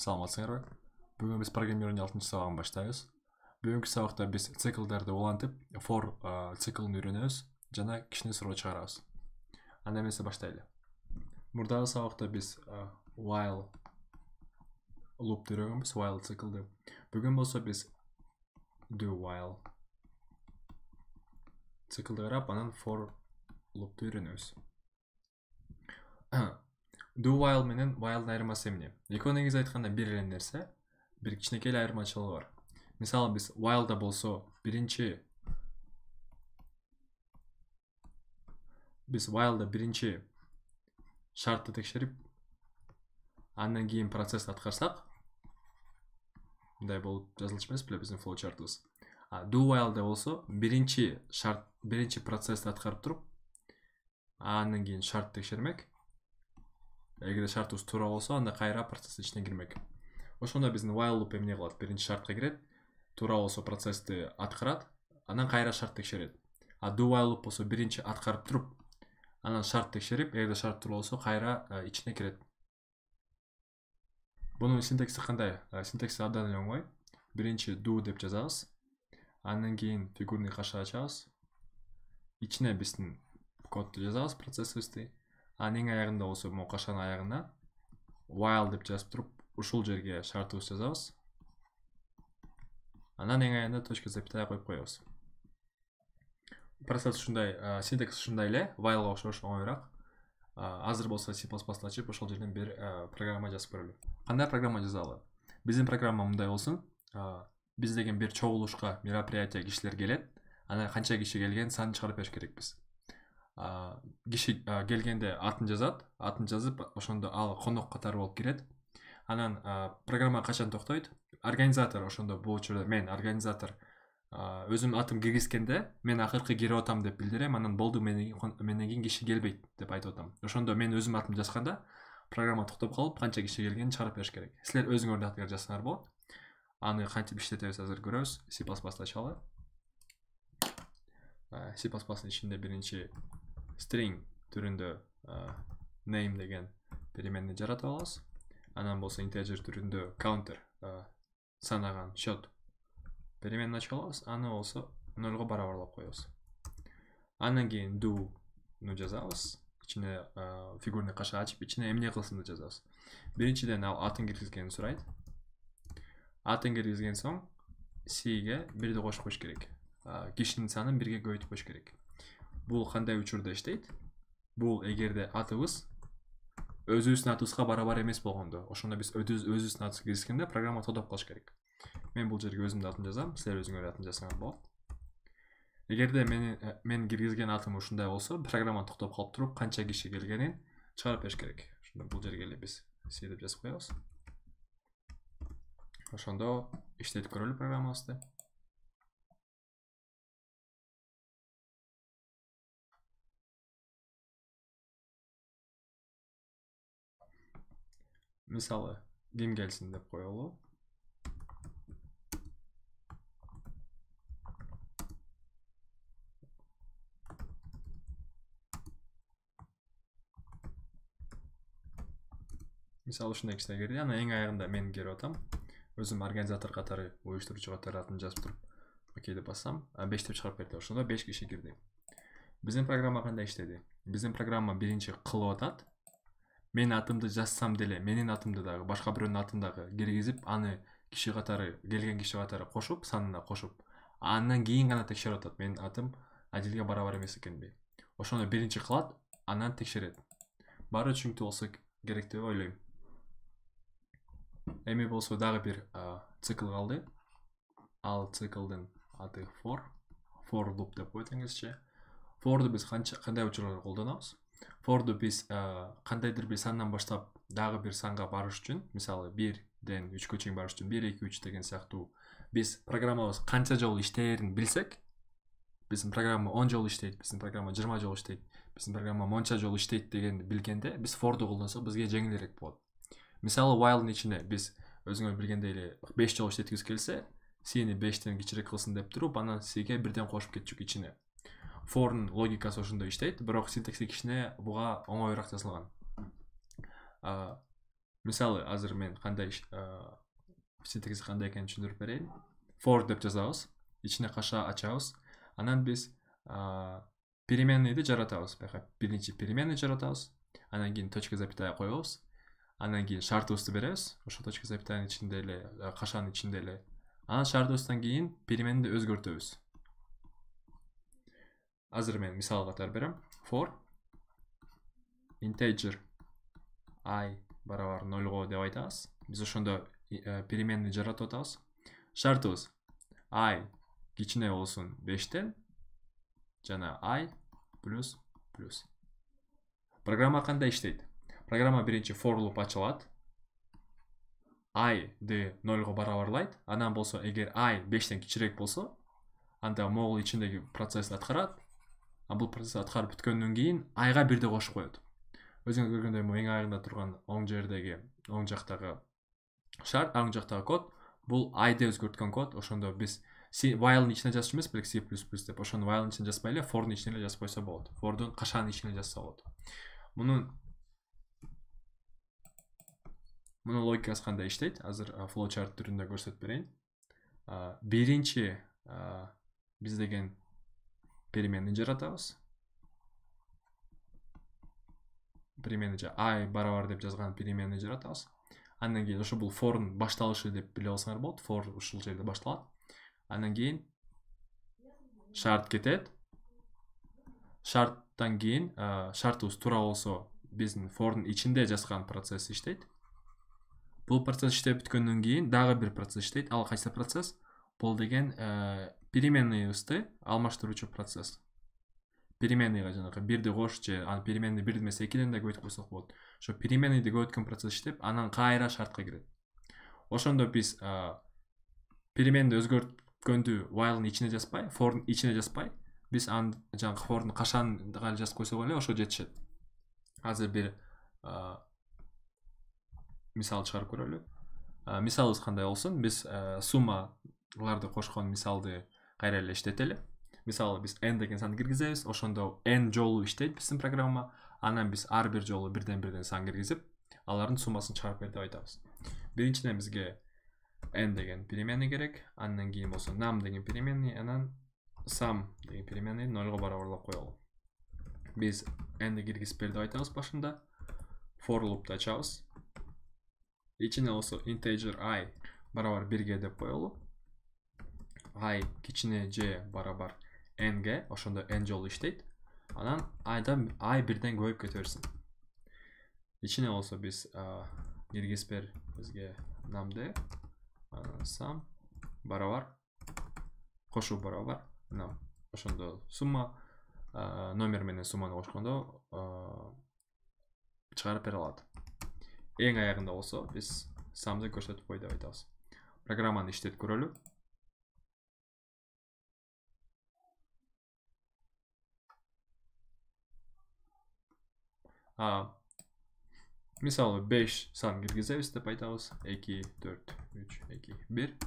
Саламатсыңарбы? Бүгін біз программирование 6 сабағын баштайбыз. Бүгінгі сабақта біз циклдарды улантып, for циклын үйренеміз, жана кичине суроо чыгарабыз. Анда эмесе баштайлы. Мурдагы сабакта біз while loop'ты үйрөнгөнбүз, while циклды. Бүгүн болсо біз do while циклды карап, анан for loop'ты үйрөнөбүз. Do while менен while'дын айырмасы эмне? Экөө негизи айтканда бир эле нерсе, бир кичинекей айырмачылыгы бар. Мисалы биз while'да болсо биринчи шартты текшерип, андан кийин процесс аткарсак, мындай болуп жазылчу эмес беле биздин flow chartыбыз. Do while'да болсо биринчи процессти аткарып туруп, андан кийин шарт текшермек. Эгерде шартыбыз туура болсо, анда кайра процесс ичине кирмек. Ошондо биздин while loop эмне кылат? Биринчи шартка кирет, туура болсо процессти аткарат, анан кайра шарт текшерет. Do while loop болсо биринчи аткарып туруп, анан шарт текшерип, эгерде шарт туура болсо кайра ичине кирет. Бунун синтекси кандай? Синтекси абдан эле оңой. Биринчи do деп жазабыз. Андан кийин фигурный кашык ачабыз. Ичине биздин кодду жазабыз, процессибизди. Анын аягында болсо могу кашыктын аягына while деп жазып туруп, ушул жерге шартыбызды жазабыз. Анан эң аягында точка запятая коюп коебуз. Процесс ушундай, синтекс ушундай эле, while'га окшош оңойраак. Азыр болсо C++ ачып, ошол жерден бир программа жазып көрөлү. Кандай программа жазалы? Биздин программа мындай болсун. Биз деген бир чогулушка, мероприятие кишилер келет. Анан канча киши келген санын чыгарып бериш керекпиз. Киши келгенде атын жазып, ошондо ал конок катары болуп кирет. Анан программа качан токтойт? Организатор ошондо бул учурда мен организатор өзүм атым киргизгенде, мен акыркы кирип атам деп билдирем, анан болду менден кийин киши келбейт деп айтып атам. Ошондо мен өзүм атым жазганда, программа токтоп калып, канча киши келгенин чыгарып бериш керек. Силер өзүңөр дагы жазсаңар болот. Аны кантип иштетебиз азыр көрөбүз. C++'да ачалы. C++'ын ичинде биринчи string түрүндө name деген переменни жаратып алабыз. Анан болсо integer түрүндө counter санаган счет переменни ачып алабыз. Аны болсо 0го барабарлап коебуз. Андан кийин do-ну жазабыз. Ичине фигурный кашык ачып, ичине эмне кылсынды жазабыз. Биринчиден ал атын киргизгенин сурайт. Атын киргизген соң C-ге 1ди кошуп коюш керек. Кишинин санын 1ге көбөйтүп коюш керек. Бул кандай учурда иштейт? Бул эгерде атыбыз өзүбүздүн атыбызга барабар эмес болгондо, ошондо биз өзүбүздүн атыбызды киргизгенде программа токтоп калыш керек. Мен бул жерге өзүмдүн атымды жазам, силер өзүңөр атын жазсаңар болот. Эгерде мен киргизген атым ушундай болсо, программа токтоп калып туруп, канча киши келгенин чыгарып бериш керек. Ошондо бул жерге эле биз C деп жазып коебуз. Ошондо иштетип көрөлү программабызды. Мисалы, ким келсин деп коелу. Мисалы ушундай кишилер кирди, анан эң аягында мен кирип атам. Өзүм организатор катары, уюштуруучу катары атын жазып туруп, окей деп бассам, 5 деп чыгарып берди. Ошондо 5 киши кирди. Биздин программа кандай иштеди? Биздин программа биринчи кылып атат. Мен атымды жазсам деле, менин атымды дагы, башка бирөөнүн атын дагы киргизип, аны киши катары, келген киши катары кошуп, санына кошуп, андан кийин гана текшерип атат, менин атым адилге барабар эмес экенби. Ошону биринчи кылат, анан текшерет. Баары түшүнүктүү болсо керек деп ойлойм. Эми болсо дагы бир цикл калды. Ал циклдын аты for loop деп коет инглисче. For'ду биз кандай учурларда колдонобуз? For'ду биз кандайдыр бир сандан баштап дагы бир санга барыш үчүн, мисалы 1ден 3кө чейин барыш үчүн 1 2 3 деген сыяктуу биз программабыз канча жолу иштээрин билсек, биздин программа 10 жолу иштейт, биздин программа 20 жолу иштейт, биздин программа монча жолу иштейт дегенди билгенде, биз for'ду колдонсок бизге жеңилирээк болот. Мисалы while'дын ичине биз өзүңөр билгендей эле 5 жолу иштеткибиз келсе, C'ни 5тен кичирээк кылсын деп туруп, анан C'ге 1ден кошуп кетчүк ичине. For'нун логикасы ошондой иштейт, бирок синтекси кичине буга оңоюраак жазылган. Мисалы, азыр мен кандай синтаксис кандай экенин түшүндүрүп берейин. For деп жазабыз, ичине каша ачабыз. Анан биз переменныйды жаратабыз. Бияка биринчи переменный жаратабыз. Анан кийин точка запятая коебуз. Анан кийин шартыбызды беребиз. Ошо точка запятаянын ичинде эле, кашанын ичинде эле. Анан шартыбыздан кийин переменныйды өзгөртөбүз. Азыр мен мисал катары берем. For integer I барабар 0 деп айтабыз. Биз ошондо переменный жаратып атабыз. Шартыбыз I кичине болсун 5тен жана I плюс плюс. Программа кандай иштейт? Программа биринчи for loop ачылат. I-ды 0 барабарлайт. Анан болсо эгер I 5тен кичирээк болсо, анда могул ичиндеги процессти аткарат. А бул процесс аткарып бүткөндөн кийин I-га бирди кошуп коет. Өзүңөр көргөндөй эң айында турган оң жердеги, оң жактагы шарт, оң жактагы код, бул I-ды өзгөрткөн код. Ошондо биз while'нын ичине жазчу эмес, бирок C++ деп. Ошону while'нын ичине жазбай эле for'нун ичине эле жазып койсо болот. For'дун кашанын ичине жазса болот. Мунун логикасы кандай иштейт? Азыр flowchart түрүндө көрсөтүп берейин. Биринчи биз деген переменный жаратабыз. Переменный I барабар деп жазган переменный жаратабыз. Андан кийин ошо бул for'нун башталышы деп биле алсаңар болот. For ушул жерде башталат. Андан кийин шарт кетет. Шарттан кийин шартыбыз туура болсо, биздин for'нун ичинде жазган процесс иштейт. Бул процесс иштеп бүткөндөн кийин дагы бир процесс иштейт. Ал кайсы процесс? Бул деген переменныйыбызды алмаштыруучу процесс. Переменныйга жанагы бирди кош же переменный бирди эмес 2ден да көбөйтүп койсок болот. Ошо переменныйды көбөйткөн процесс иштеп, анан кайра шартка кирет. Ошондо биз переменныйды өзгөрткөндү while'нын ичине жазбай, for'нун ичине жазбай, биз аны жанагы for'нун кашанга жазып койсок эле ошо жетишет. Азыр бир мисал чыгарып көрөлү. Мисалыбыз кандай болсун? Биз суммаларды кошкон мисалды кайра эле иштетели. Мисалы биз n деген санды киргизебиз, ошондо n жолу иштейт биздин программа. Анан биз ар бир жолу бирден сан киргизип, алардын суммасын чыгарып бер деп айтабыз. Биринчиден бизге n деген переменный керек, андан кийин болсо num деген переменный, анан sum деген переменный 0 барабарлап коелу. Биз nди киргизип бер деп айтабыз башында. For loop'ты ачабыз. Ичине болсо integer I барабар 1ге деп коелу. I кичине j барабар n'ге, ошондо n жолу иштейт. Анан I бирден көбөйүп кете берсин. Ичине болсо биз киргизип бер бизге num'ды, sum барабар кошуу барабар num. Ошондо сумма номер менен сумманы кошкондо чыгарып бере алат. Эң аягында болсо биз sum'ды көрсөтүп кой деп айтабыз. Программаны иштетип көрөлү. Мисалы 5 сан киргизебиз деп айтабыз. 2, 4, 3, 2, 1.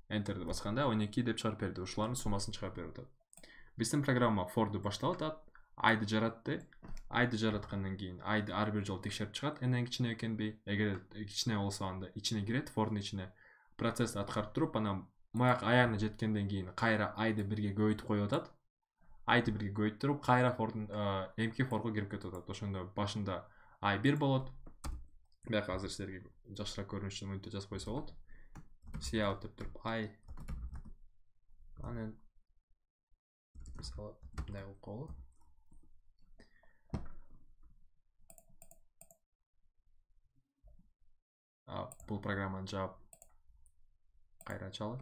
Enter'ды басканда 12 деп чыгарып берди. Ушулардын суммасын чыгарып берип атат. Биздин программа for'ду баштап атат. I-ды жаратты. I-ды жараткандан кийин I-ды ар бир жолу текшерип чыгат. N'ден кичине экенби? Эгер кичине болсо анда ичине кирет, for'нун ичине процессти аткарып туруп, анан маяк аягына жеткенден кийин кайра I-ды бирге көбөйтүп коюп атат. I-ды бирге көбөйтүп туруп, кайра for'дун эмки for'го кирип кетип атат. Ошондо башында I 1 болот. Бияка азыр силерге жакшыраак көрүнүш үчүн мынтип жазып койсо болот. Cout деп туруп I анан мисалы мындай кылып коелу. Бул программаны жаап кайра ачалы.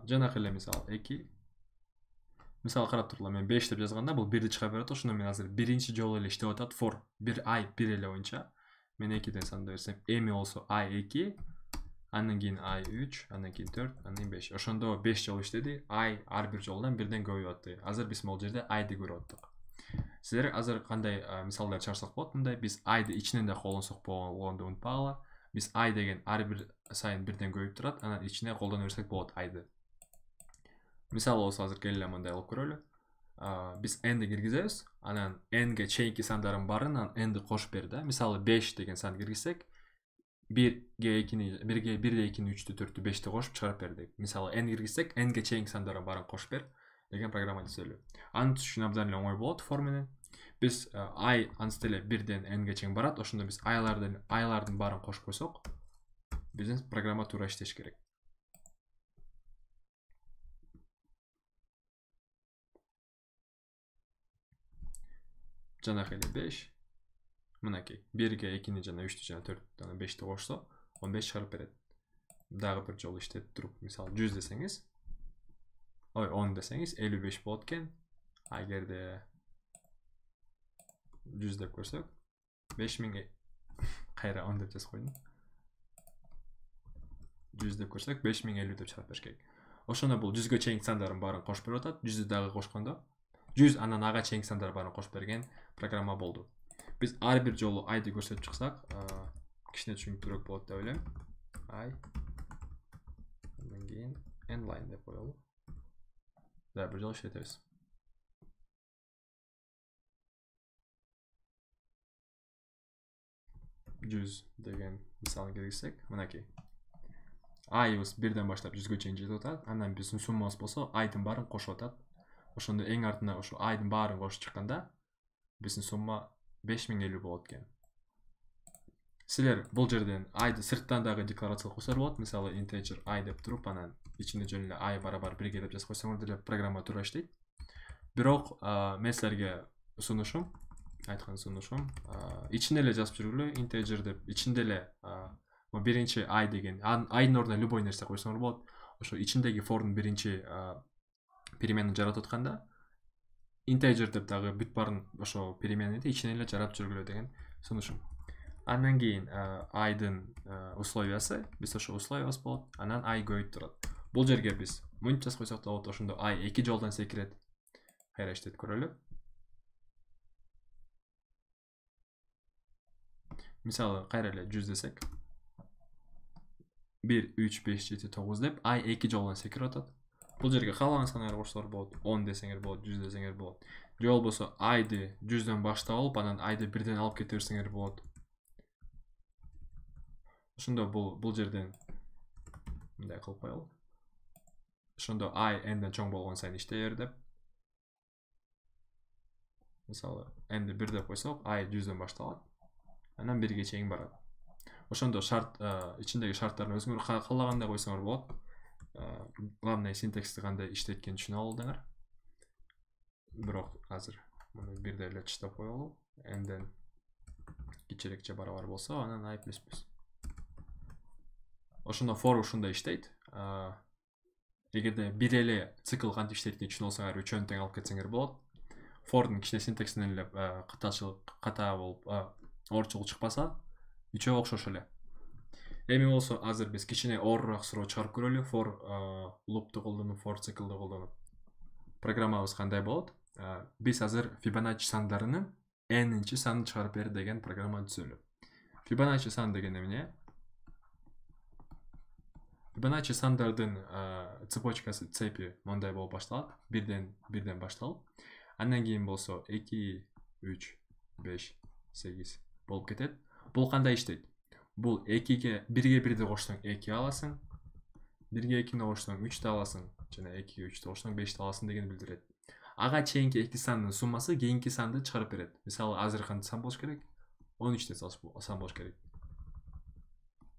Жанакы эле мисалы 2. Мисалы карап турула, мен 5 деп жазганда бул 1ди чыгарып берет. Ошондо мен азыр биринчи жолу эле иштеп атат for 1 I 1 эле боюнча. Мен 2ден санда берсем, эми болсо I 2, андан кийин I 3, андан кийин 4, андан кийин 5. Ошондо 5 жолу иштеди. I ар бир жолдан бирден көбөйүп атты. Азыр биз могул жерде I-ды көрүп аттык. Силер азыр кандай мисалдар чыгарсак болот? Мындай биз I-ды ичинен да колдонсок болгондо унутпагыла. Биз I деген ар бир сайын бирден көбөйүп турат, анан ичине колдоно берсек болот I-ды. Мисалы болсо азыр келе мындай кылып көрөлү. Biz n'ди киргизебиз. Анан n'ге чейинки сандардын баарынан n'ди кошуп бер да. Мисалы 5 деген санды киргизсек, 1ге 2-ни, 1ге 1де 2-ни, 3-тү, 4-тү, 5-ти кошуп чыгарып бер дейт. Мисалы n киргизсек, n'ге чейинки сандардын баарын кошуп бер деген программа түзөлү. Аны түшүнүш абдан эле оңой болот for менен. Biz i анысы деле 1ден n'ге чейин барат. Ошондо биз i'лардын баарын кошуп койсок, биздин программа туура иштеш керек. Жанагы эле 5. Мынакей 1ге 2-ни жана 3-тү жана 4-тү жана 5-ти кошсо 15 чыгарып берет. Дагы бир жолу иштетип туруп, мисалы 100 десеңиз, 10 десеңиз 55 болот экен. Агерде 100 деп көрсөк, 5000 кайра 10 деп жазып койдум. 100 деп көрсөк 5050 деп чыгарып бериш керек. Ошондо бул 100ге чейинки сандардын баарын кошуп берип атат. 100ды дагы кошкондо 100 анан ага чейинки сандардын баарын кошуп берген программа болду. Biz ар бир жолу i'ди көрсөтүп чыксак, кичине түшүнүктүүрөөк болот деп ойлойм. I андан кийин n-line деп коелу. Да, бир жолу иштетебиз. 100 деген мисалын киргизсек, мынакей. i'быз 1ден баштап 100ге чейин жетип атат. Андан биздин суммабыз болсо i'дын баарын кошуп атат. Ошондо эң артына ошо i'дын баарын кошуп чыкканда биздин сумма 5050 болот экен. Силер бул жерден i'ды сырттан дагы декларациялап койсоңор болот. Мисалы integer i деп туруп, анан ичинде жөн эле i барабар 1ге деп жазып койсоңор деле программа туура иштейт. Бирок мен силерге сунушум, ичинде эле жазып жүргүлө integer деп, ичинде эле биринчи i деген, i'дын ордуна любой нерсе койсоңор болот. Ошо ичиндеги for'дун биринчи переменаны жаратып атканда integer деп дагы бүт баарын ошо переменени ичинен эле жаратып жүргүлө деген сунушум. Андан кийин i'дын условиясы, биз ошо условиябыз болот. Анан i көбөйүп турат. Бул жерге биз мынча жазып койсок да болот. Ошондо i 2 жолдон секирет. Кайра иштетип көрөлү. Мисалы кайра эле 100 десек, 1, 3, 5, 7, 9 деп i 2 жолдон секирип атат. Бул жерге каалаган санаңар кошсоңор болот. 10 десеңер болот, 100 десеңер болот. Же болбосо i'ды 100дөн баштап алып, анан i'ды 1ден алып кете берсеңер болот. Ошондо бул жерден мындай кылып коелу. Ошондо i n'ден чоң болгон сайын иштей бер деп. Мисалы n'ди 1 деп койсок, i 100дөн башталат. Анан 1ге чейин барат. Ошондо шарт ичиндеги шарттарын өзүңөр каалагандай койсоңор болот. Главный синтаксти кандай иштеткенин түшүнө алыңдар. Бирок азыр муну бирде эле чыштап коелу. N'ден кичирээк барабар болсо, анан i++. Ошондо for ушундай иштейт. Эгерде бир эле цикл кантип иштейт түшүнө алсаңар, үчөөнү тең алып кетсеңер болот. For'дун кичине синтаксинен эле ката болуп, орчугул чыкпаса, үчөө окшош эле. Эми болсо азыр биз кичине оорураак суроо чыгарып көрөлү. For loop'ту колдонуп, for циклды колдонуп. Программабыз кандай болот? Биз азыр Fibonacci сандарынын n-нчи санын чыгарып бер деген программа түзөлү. Fibonacci сан деген эмне? Fibonacci сандардын цепочкасы, цепи мондай болуп башталат. 1ден башталып. Андан кийин болсо 2, 3, 5, 8 болуп кетет. Бул кандай иштейт? Бул 1ге 1ди кошсоң 2 аласың. 1ге 2-ни кошсоң 3 аласың. Жана 2ге 3-тү кошсоң 5 аласың деген билдирет. Ага чейинки 2 сандын суммасы кийинки санды чыгарып берет. Мисалы азыр кандай сан болуш керек? 13 деп сан болуш керек.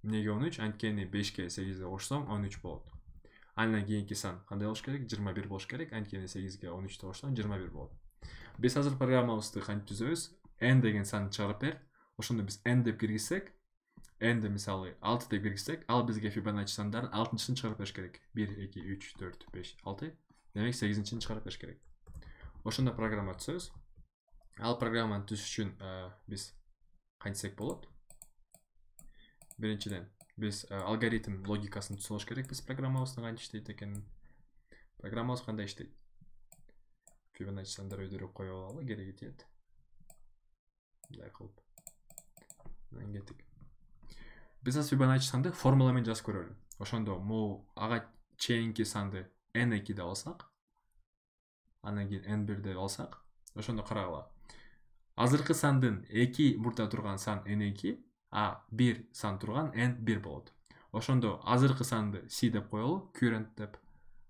Эмнеге 13? Анткени 5ге 8ди кошсоң 13 болот. Андан кийинки сан кандай болуш керек? 21 болуш керек. Анткени 8ге 13ди кошсоң 21 болот. Биз азыр программабызды кантип түзөбүз? N деген санды чыгарып бер. Ошондо биз n деп киргизсек, n'ди мисалы 6 деп киргизсек, ал бизге Fibonacci сандарын 6-чысын чыгарып бериш керек. 1, 2, 3, 4, 5, 6. Демек 8-чini чыгарып бериш керек. Ошондо программа түзөбүз. Ал программаны түзүш үчүн биз кантсек болот? Биринчиден биз алгоритм логикасын түзүп алыш керек. Биз программабыздын кантип иштейт экенин. Программабыз кандай иштейт? Fibonacci сандар өйдөрүп коюп алалы, кереги тиет. Мындай кылып. Мына кеттик. Биз Fibonacci санды формула менен жазып көрөлү. Ошондо ага чейинки санды n2 деп алсак, анан кийин n1 деп алсак, ошондо карагыла. Азыркы сандын 2 мурда турган сан n2, а 1 сан турган n1 болот. Ошондо азыркы санды c деп коелу, current деп.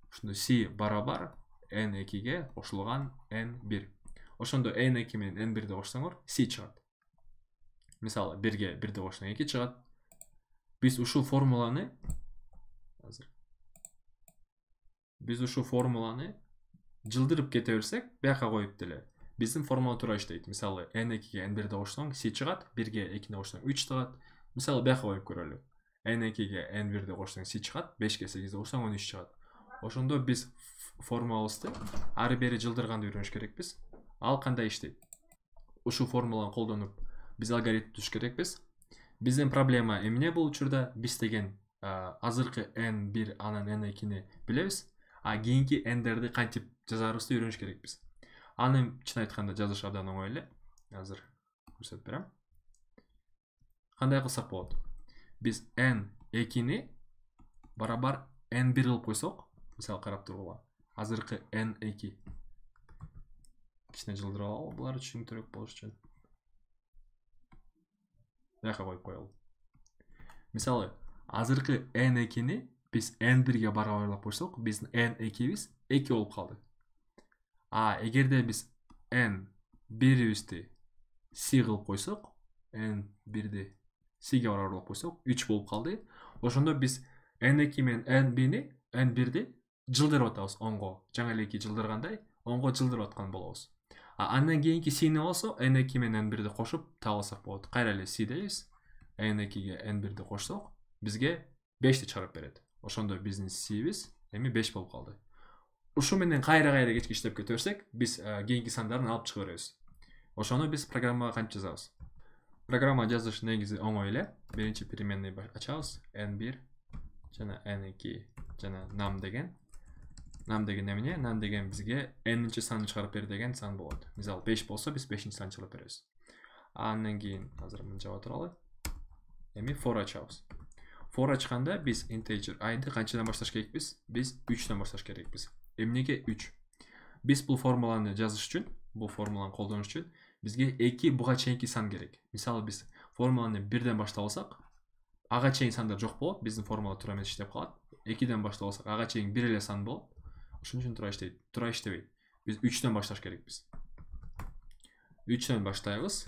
Ошондо c барабар n2ге кошулган n1. Ошондо n2 менен n1 деп кошсоңор c чыгат. Мисалы 1ге 1 деп кошсоң 2 чыгат. Биз ушул формуланы жылдырып кете берсек, бияка коюп деле биздин формула туура иштейт. Мисалы n2ге n1 деп кошсоң c чыгат, 1ге 2 деп кошсоң 3 чыгат. Мисалы бияка коюп көрөлү. n2ге n1 деп кошсоң c чыгат, 5ге 8 деп кошсоң 13 чыгат. Ошондо биз формулабызды ары бери жылдырганды үйрөнүш керекпиз. Ал кандай иштейт? Ушул формуланы колдонуп биз алгоритм түзүш керекпиз. Биздин проблема эмне бул учурда? Биз деген азыркы n1 анан n2-ни билебиз, а кийинки n'дерди кантип жазарыбызды үйрөнүш керекпиз. Аны чын айтканда жазыш абдан оңой эле. Азыр көрсөтүп берем. Кандай кылсак болот? Биз n2-ни барабар n1 кылып койсок, мисалы карап тургула. Азыркы n2 кичине жылдырып алалы, булар түшүнүктүүрөөк болуш үчүн. Бияка коюп коелу. Мисалы, азыркы n2-ни биз n1ге барабарлап койсок, биздин n2-биз 2 болуп калды. А эгерде биз n1-бизди c кылып койсок, n1-ди c-ге барабарлап койсок, 3 болуп калды. Ошондо биз n2 менен n1-ди жылдырып атабыз оңго. Жаңы эле 2 жылдыргандай, оңго жылдырып аткан болобуз. Андан кийинки c-ни болсо, n2 менен n1-ди кошуп табылсак болот. Кайра эле c дейбиз. n2-ге n1-ди кошсок, бизге 5 чыгарып берет. Ошондо биздин c-биз эми 5 болуп калды. Ушу менен кайра кечке иштеп кете берсек, биз кийинки сандарын алып чыга беребиз. Ошону биз программага кантип жазабыз? Программа жазыш негизи оңой эле. Биринчи переменный ачабыз. n1 жана n2 жана num деген. Num деген эмне? Num деген бизге n-нчи санды чыгарып бер деген сан болот. Мисалы 5 болсо, биз 5-нчи санды чыгарып беребиз. Андан кийин азыр муну жаба туралы. Эми for ачабыз. For ачканда биз integer i'ды канчадан башташ керекпиз? Биз 3төн башташ керекпиз. Эмнеге 3? Биз бул формуланы жазыш үчүн, бул формуланы колдонуш үчүн бизге 2 буга чейинки сан керек. Мисалы биз формуланы 1ден баштап алсак, ага чейин сандар жок болот, биздин формула туура эмес иштеп калат. 2ден баштап алсак, ага чейин 1 эле сан болот. Ошон үчүн туура иштейт. Туура иштебейт. Биз 3төн башташ керекпиз. 3төн баштайбыз.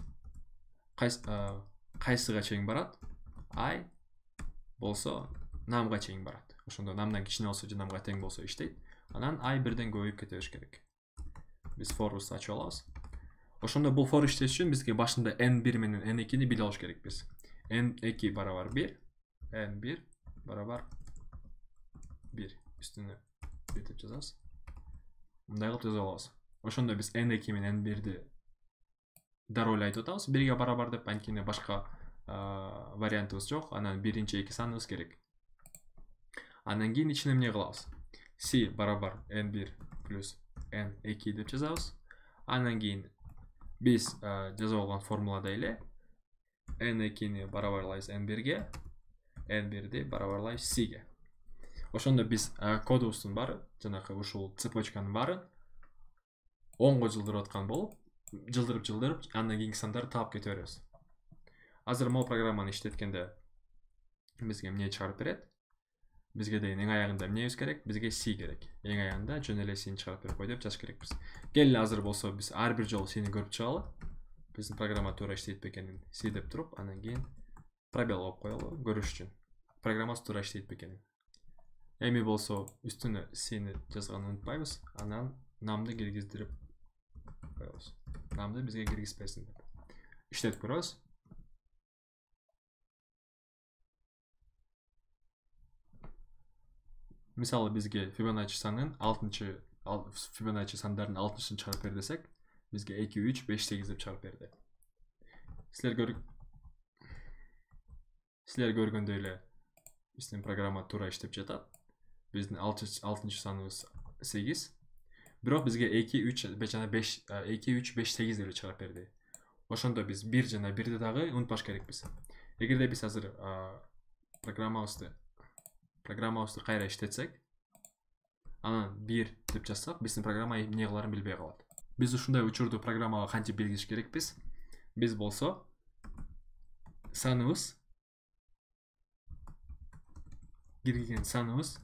Кайсыга чейин барат? I болсо numга чейин барат. Ошондо numдан кичине болсо же numга тең болсо иштейт. Анан I 1ден көбөйүп кете бериш керек. Биз for'бызды ачып алабыз. Ошондо бул for иштеш үчүн бизге башында n1 менен n2-ни биле алыш керекпиз. n2 барабар 1, n1 барабар 1. Үстүнө 1 деп жазабыз. Мындай кылып жаза алабыз. Ошондо биз n2 менен n1-ди дароо эле айтып атабыз. 1ге барабар деп, анткени башка вариантыбыз жок. Анан биринчи 2 саныбыз керек. Андан кийин ичине эмне кылабыз? C барабар n1 плюс n2 деп жазабыз. Андан кийин биз жазып алган формулада эле n2-ни барабарлайбыз n1ге, n1-ди барабарлайбыз c-ге. Ошондо биз кодубуздун баары, жанакы ушул цепочканын баарын оңго жылдырып аткан болуп, жылдырып, андан кийинки сандарды таап кете беребиз. Азыр могу программаны иштеткенде бизге эмне чыгарып берет? Бизге деген эң аягында эмнебиз керек? Бизге c керек. Эң аягында жөн эле c-ни чыгарып берип кой деп жазыш керекпиз. Келе азыр болсо биз ар бир жолу c-ни көрүп чыгалы. Биздин программа туура иштейт бекенин c деп туруп, андан кийин пробел коюп коелу көрүш үчүн. Программасы туура иштейт бекенин. Эми болсо үстүнө c-ни жазганды унутпайбыз. Анан num'ды киргиздирип коебуз. Num'ды бизге киргизбесин деп. Иштетип көрөбүз. Мисалы бизге Fibonacci сандардын 6-сын чыгарып бер десек, бизге 2, 3, 5, 8 деп чыгарып берди. Силер көргөндөй эле биздин программа туура иштеп жатат. Биздин 6-чы саныбыз 8. Бирок бизге 2, 3 жана 5, 2, 3, 5, 8 деп чыгарып берди. Ошондо биз 1 жана 1ди дагы унутпаш керекпиз. Эгерде биз азыр программабызды кайра иштетсек, анан 1 деп жазсак, биздин программа эмне кыларын билбей калат. Биз ушундай учурду программага кантип белгилеш керекпиз? Биз болсо саныбыз, киргизген саныбыз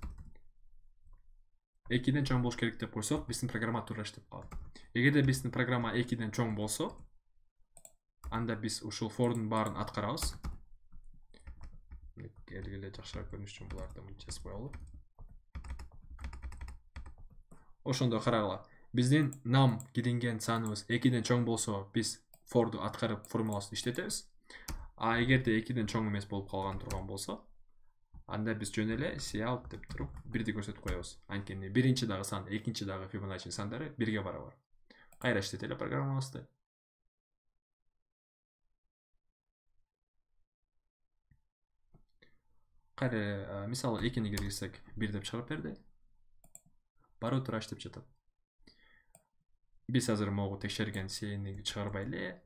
2ден чоң болуш керек деп койсок, биздин программа туура иштеп калат. Эгерде биздин программа 2ден чоң болсо, анда биз ушул for'дун баарын аткарабыз. Эле жакшыраак көрүнүш үчүн буларды жазып коелу. Ошондо карагыла. Биздин num киринген саныбыз 2ден чоң болсо, биз for'ду аткарып формуласын иштетебиз. А эгерде 2ден чоң эмес болуп калган турган болсо, анда биз жөн эле cout деп туруп 1ди көрсөтүп коебуз. Анткени биринчи дагы сан, экинчи дагы Fibonacci сандары 1ге барабар. Кайра иштетели программабызды. Кайра мисалы 2ни киргизсек 1 деп чыгып берди. Баруу туура иштеп жатат. Биз азыр могу текшерген сени чыгарбай эле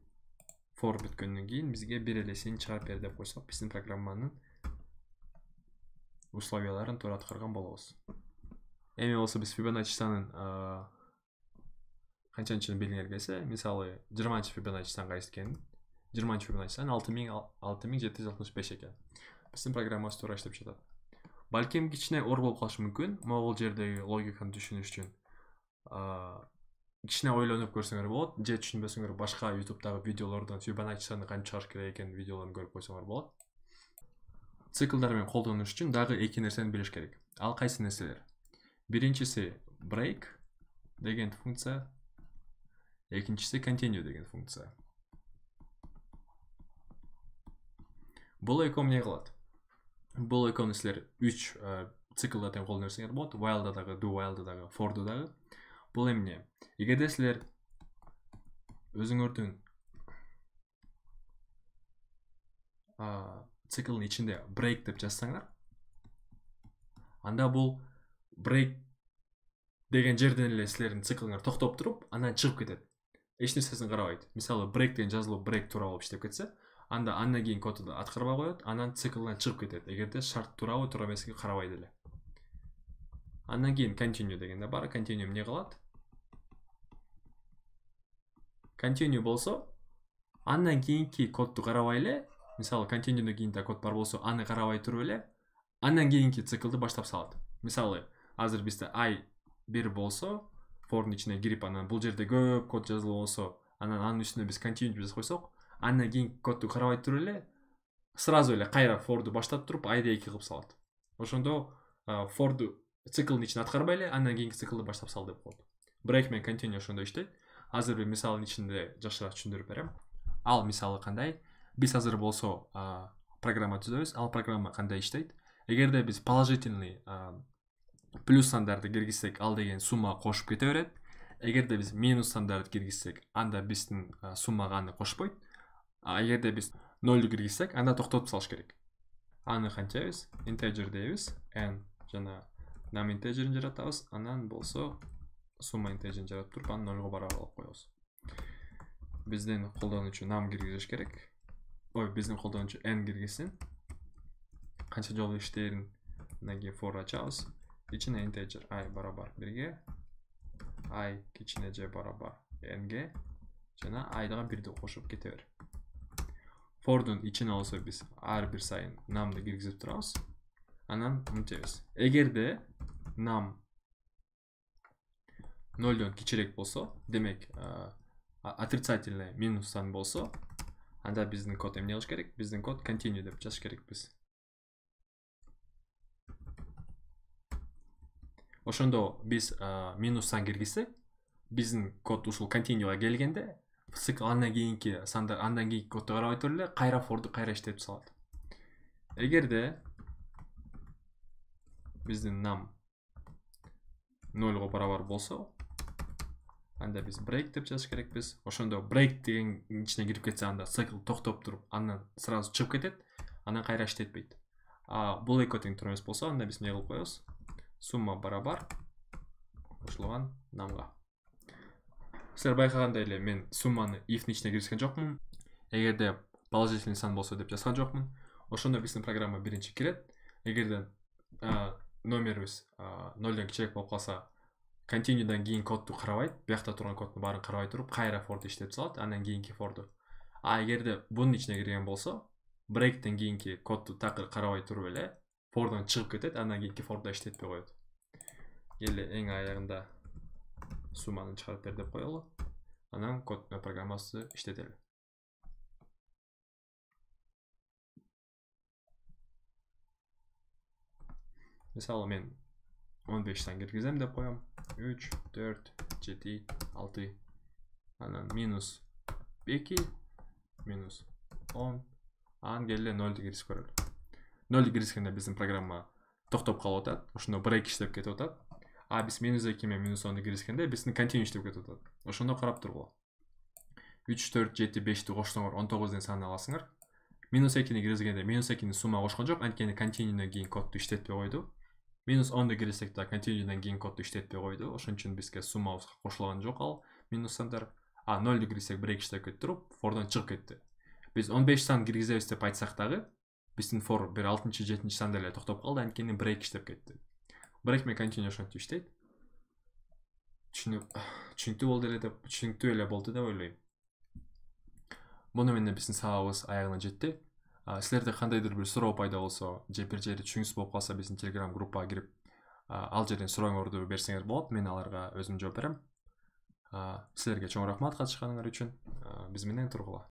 for бүткөндөн кийин бизге 1 эле сени чыгарып бер деп койсок, биздин программанын условияларын туура аткарган болобуз. Эми болсо биз Fibonacci санын канчанчыны билгенге келсе, мисалы 20 Fibonacci санга эскенин, 20 Fibonacci сан 6765 экен. Биздин программабыз туура иштеп жатат. Балким кичине оор болуп калышы мүмкүн, могул жердеги логиканы түшүнүш үчүн кичине ойлонуп көрсөңөр болот, же түшүнбөсөңөр башка YouTube'дагы видеолордон Fibonacci саны кантип чыгарыш керек экен видеолорун көрүп койсоңор болот. Циклдар менен колдонуш үчүн дагы эки нерсени билиш керек. Ал кайсы нерселер? Биринчиси break деген функция, экинчиси continue деген функция. Бул экөө эмне кылат? Бул экөөнү силер 3 циклда тең колдоно берсеңер болот. While'да дагы, do while'да дагы, for'да дагы. Бул эмне? Эгерде силер өзүңөрдүн циклдын ичинде break деп жазсаңар, анда бул break деген жерден эле силердин циклыңар токтоп туруп, андан чыгып кетет. Эч нерсесин карабайт. Мисалы break деген жазылып break туура болуп иштеп кетсе, андан кийин кодду аткарбай коет, анан циклдан чыгып кетет. Эгерде шарт туурабы, туура эмесиге карабай деле. Андан кийин continue дегенде бар. Continue эмне кылат? Continue болсо, андан кийинки кодду карабай эле, мисалы continue'дөн кийин да код бар болсо, аны карабай туруп эле, андан кийинки циклды баштап салат. Мисалы, азыр бизде i1 болсо, for'дун ичине кирип, анан бул жерде көп код жазылып болсо, анан анын үстүнө биз continue жазып койсок, андан кийинки кодду карабай туруп эле, сразу эле кайра for'ду баштап туруп i2 кылып салат. Ошондо for'ду циклдын ичине аткарбай эле, андан кийинки циклды баштап сал деп коет. Break менен continue ошондой иштейт. Азыр бир мисалдын ичинде жакшыраак түшүндүрүп берем. Ал мисалы кандай? Биз азыр болсо программа түзөбүз. Ал программа кандай иштейт? Эгерде биз положительный плюс сандарды киргизсек, ал деген сумма кошуп кете берет. Эгерде биз минус сандарды киргизсек, анда биздин суммага аны кошпойт. Эгерде биз 0 киргизсек, анда токтотуп салыш керек. Аны кантебиз? Integer дейбиз. N жана num integer'ин жаратабыз. Анан болсо summa integer'ин жаратып туруп, аны 0га барабар кылып коебуз. Биздин колдонуучу num киргизиш керек. Биздин колдонуучу n киргизсин. Канча жолу иштерин андан кийин for ачабыз. Ичине integer i барабар 1ге, i кичине же барабар nге жана i дагы 1ди кошуп кете бер. For'дун ичине болсо биз ар бир сайын num'ды киргизип турабыз. Анан мынтебиз. Эгерде num 0дон кичирээк болсо, демек отрицательный минус сан болсо, анда биздин код эмне кылыш керек? Биздин код continue деп жазыш керекпиз. Ошондо биз минус сан киргизсек, биздин код ушул continueга келгенде, цикл андан кийинки сандар, андан кийинки кодду карабай туруп эле кайра for'ду кайра иштетип салат. Эгерде биздин num 0га барабар болсо, анда биз break деп жазыш керекпиз. Ошондо break деген ичине кирип кетсе, анда цикл токтоп туруп, андан сразу чыгып кетет, анан кайра иштетпейт. Бул экөө тең туура эмес болсо, анда биз эмне кылып коебуз? Summa барабар кошулган num'га. Силер байкагандай эле мен сумманы if'нин ичине киргизген жокмун. Эгерде положительный сан болсо деп жазган жокмун. Ошондо биздин программа биринчи кирет. Эгерде номерибиз 0дон кичирээк болуп калса, continue'дан кийин кодду карабайт, биякта турган коддун баарын карабай туруп, кайра for'ду иштеп салат, андан кийинки for'ду. Эгерде бунун ичине кирген болсо, break'тен кийинки кодду такыр карабай туруп эле for'дан чыгып кетет, андан кийинки for'да иштетпей коет. Эле эң аягында сумманы чыгарып бер деп коелу. Анан коддун программасы иштетели. Мисалы мен 15'ten киргизем деп коем. 3, 4, 7, 6. Анан минус 2, минус 10. Анан келе 0ду киргизип көрөлү. 0ду киргизгенде биздин программа токтоп калып атат. Ошондо break иштеп кетип атат. Биз минус 2 менен минус 10ду киргизгенде биздин continue иштеп кетип атат. Ошондо карап тургула. 3, 4, 7, 5ди коштоңор 19 деген санды аласыңар. Минус 2ни киргизгенде минус 2ни сумма кошкон жок, анткени continue'дан кийин кодду иштетпей койду. Минус 10ду киргизсек да continue'дан кийин кодду иштетпей койду. Ошон үчүн бизге суммабызга кошулган жок ал минус сандар. 0ду киргизсек break иштеп кетип туруп, for'дан чыгып кетти. Биз 15 сан киргизебиз деп айтсак дагы, биздин for бир 6-7 санда эле токтоп калды, анткени break иштеп кетти. Break менен continue ошентип иштейт. Түшүнүктүү эле болду деп ойлойм. Муну менен биздин сабагыбыз аягына жетти. Силерде кандайдыр бир суроо пайда болсо, же бир жери түшүнүксүз болуп калса, биздин Telegram группага кирип, ал жерден сурооңорду берсеңер болот. Мен аларга өзүм жооп берем. Силерге чоң рахмат катышканыңар үчүн. Биз менен тургула.